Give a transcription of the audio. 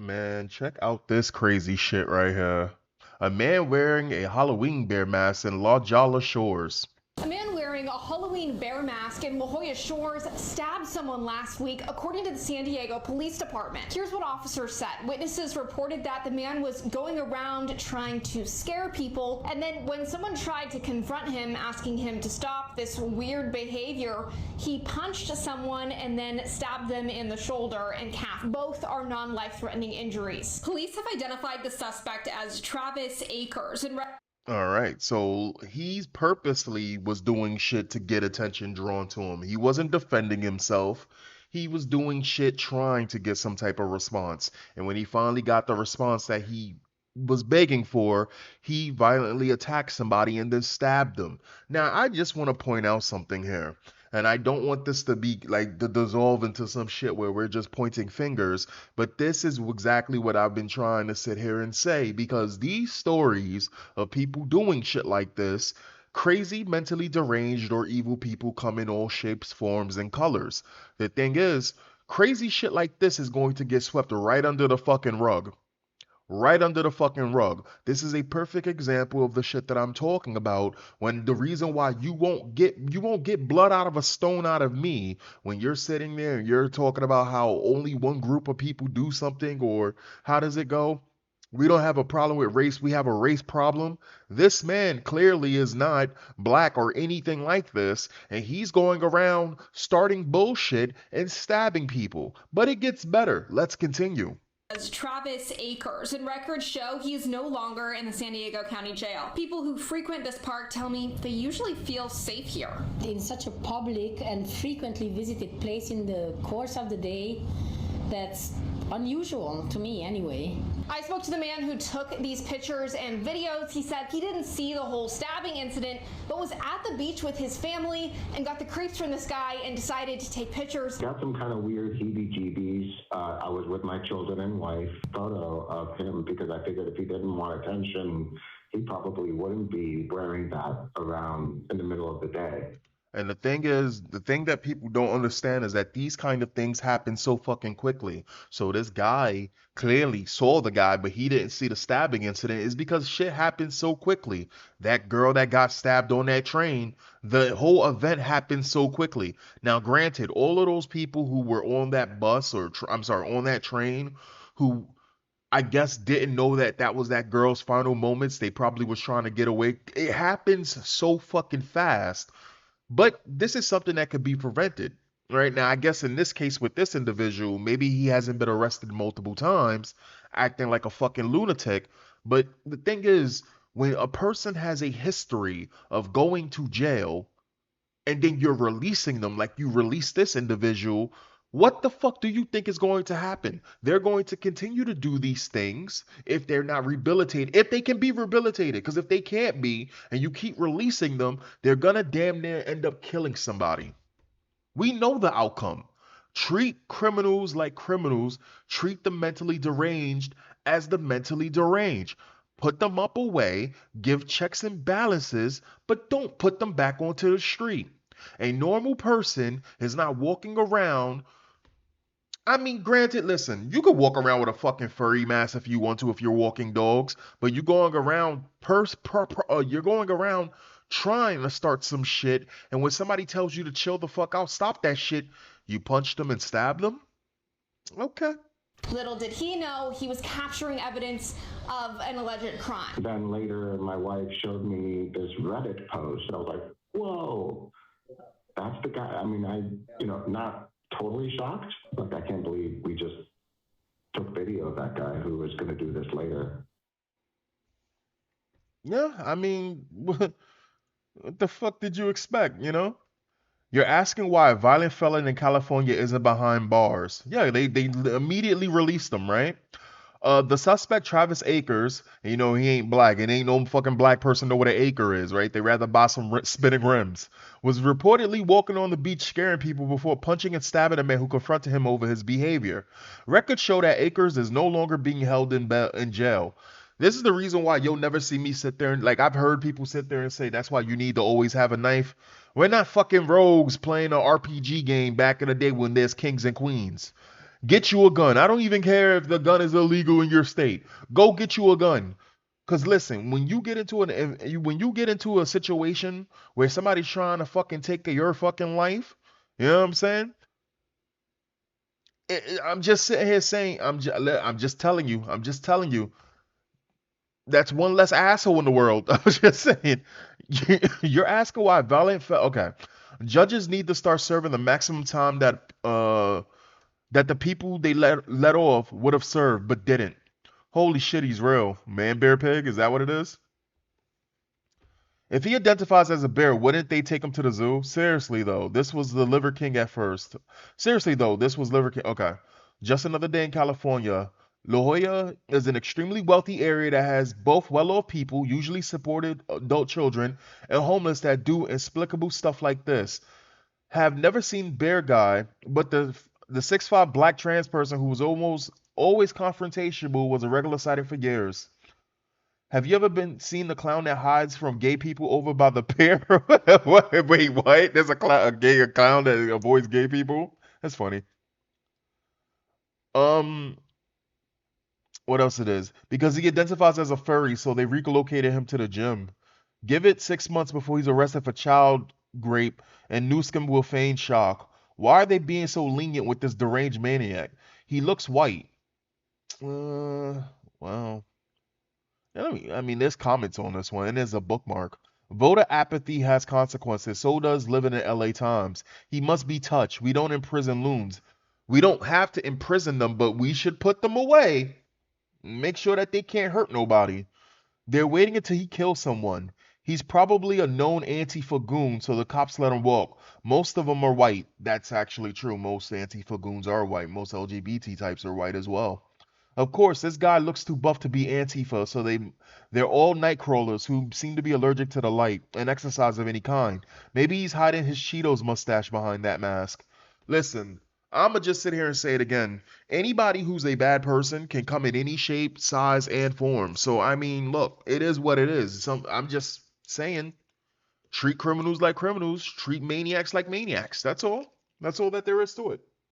Man, check out this crazy shit right here. A man wearing a Halloween bear mask in La Jolla Shores. A man wearing a Halloween bear mask in La Jolla Shores stabbed someone last week, according to the San Diego Police Department. Here's what officers said. Witnesses reported that the man was going around trying to scare people, and then when someone tried to confront him, asking him to stop this weird behavior, he punched someone and then stabbed them in the shoulder and calf. Both are non-life-threatening injuries. Police have identified the suspect as Travis Akers. All right, so he's purposely was doing shit to get attention drawn to him. He wasn't defending himself. He was doing shit trying to get some type of response. And when he finally got the response that he was begging for, he violently attacked somebody and then stabbed them. Now, I just want to point out something here. And I don't want this to be like to dissolve into some shit where we're just pointing fingers, but this is exactly what I've been trying to sit here and say because these stories of people doing shit like this, crazy, mentally deranged, or evil people come in all shapes, forms, and colors. The thing is, crazy shit like this is going to get swept right under the fucking rug. Right under the fucking rug. This is a perfect example of the shit that I'm talking about when the reason why you won't get blood out of a stone out of me when you're sitting there and you're talking about how only one group of people do something or how does it go? We don't have a problem with race, we have a race problem. This man clearly is not black or anything like this, and he's going around starting bullshit and stabbing people. But it gets better. Let's continue. As Travis Akers, and records show he is no longer in the San Diego County Jail. People who frequent this park tell me they usually feel safe here. In such a public and frequently visited place in the course of the day, that's unusual to me anyway. I spoke to the man who took these pictures and videos. He said he didn't see the whole stabbing incident, but was at the beach with his family and got the creeps from this guy and decided to take pictures. Got some kind of weird heebie-jeebies. I was with my children and wife. Photo of him because I figured if he didn't want attention, he probably wouldn't be wearing that around in the middle of the day. And the thing is, the thing that people don't understand is that these kind of things happen so fucking quickly. So this guy clearly saw the guy, but he didn't see the stabbing incident is because shit happens so quickly. That girl that got stabbed on that train, the whole event happened so quickly. Now, granted, all of those people who were on that bus or I'm sorry, on that train who I guess didn't know that that was that girl's final moments, they probably was trying to get away. It happens so fucking fast, but this is something that could be prevented. Right now, I guess in this case with this individual, maybe he hasn't been arrested multiple times, acting like a fucking lunatic. But the thing is, when a person has a history of going to jail and then you're releasing them like you released this individual, what the fuck do you think is going to happen? They're going to continue to do these things if they're not rehabilitated, if they can be rehabilitated. Because if they can't be and you keep releasing them, they're gonna damn near end up killing somebody. We know the outcome. Treat criminals like criminals, treat the mentally deranged as the mentally deranged. Put them up away, give checks and balances, but don't put them back onto the street. A normal person is not walking around. I mean, granted, listen, you could walk around with a fucking furry mask if you want to, if you're walking dogs, but you're going around you're going around trying to start some shit, and when somebody tells you to chill the fuck out, stop that shit, you punch them and stab them? Okay. Little did he know he was capturing evidence of an alleged crime. Then later, my wife showed me this Reddit post. I was like, whoa, that's the guy. I mean, not totally shocked. Like, I can't believe we just took video of that guy who was going to do this later. Yeah, I mean, what the fuck did you expect, you know? You're asking why a violent felon in California isn't behind bars. Yeah, they immediately released him, right? The suspect, Travis Akers, you know, he ain't black. It ain't no fucking black person know what an acre is, right? They rather buy some spinning rims. Was reportedly walking on the beach scaring people before punching and stabbing a man who confronted him over his behavior. Records show that Akers is no longer being held in jail. This is the reason why you'll never see me sit there and like I've heard people sit there and say that's why you need to always have a knife. We're not fucking rogues playing an RPG game back in the day when there's kings and queens. Get you a gun. I don't even care if the gun is illegal in your state. Go get you a gun. Cause listen, when you get into a situation where somebody's trying to fucking take your fucking life, you know what I'm saying? I'm just sitting here saying, I'm just telling you, that's one less asshole in the world. I was just saying, you're asking why okay. Judges need to start serving the maximum time that the people they let off would have served but didn't. Holy shit, he's real. Man, bear, pig, is that what it is? If he identifies as a bear, wouldn't they take him to the zoo? Seriously though, this was the Liver King at first. Seriously though, this was Liver King. Okay. Just another day in California. La Jolla is an extremely wealthy area that has both well-off people, usually supported adult children, and homeless that do inexplicable stuff like this. Have never seen Bear Guy, but the 6'5" black trans person who was almost always confrontational was a regular sighting for years. Have you ever been seen the clown that hides from gay people over by the pier? What? Wait, what? There's a clown that avoids gay people? That's funny. Um, what else it is? Because he identifies as a furry, so they relocated him to the gym. Give it 6 months before he's arrested for child rape, and Newscomb will feign shock. Why are they being so lenient with this deranged maniac? He looks white. Wow. I mean, there's comments on this one, and there's a bookmark. Voter apathy has consequences. So does living in LA Times. He must be touched. We don't imprison loons. We don't have to imprison them, but we should put them away. Make sure that they can't hurt nobody. They're waiting until he kills someone. He's probably a known Antifa goon, so the cops let him walk. Most of them are white. That's actually true. Most Antifa goons are white. Most LGBT types are white as well. Of course, this guy looks too buff to be Antifa, so they're all night crawlers who seem to be allergic to the light and exercise of any kind. Maybe he's hiding his Cheetos mustache behind that mask. Listen, I'ma just sit here and say it again. Anybody who's a bad person can come in any shape, size, and form. So I mean, look, it is what it is. I'm just saying, treat criminals like criminals, treat maniacs like maniacs. That's all. That's all that there is to it.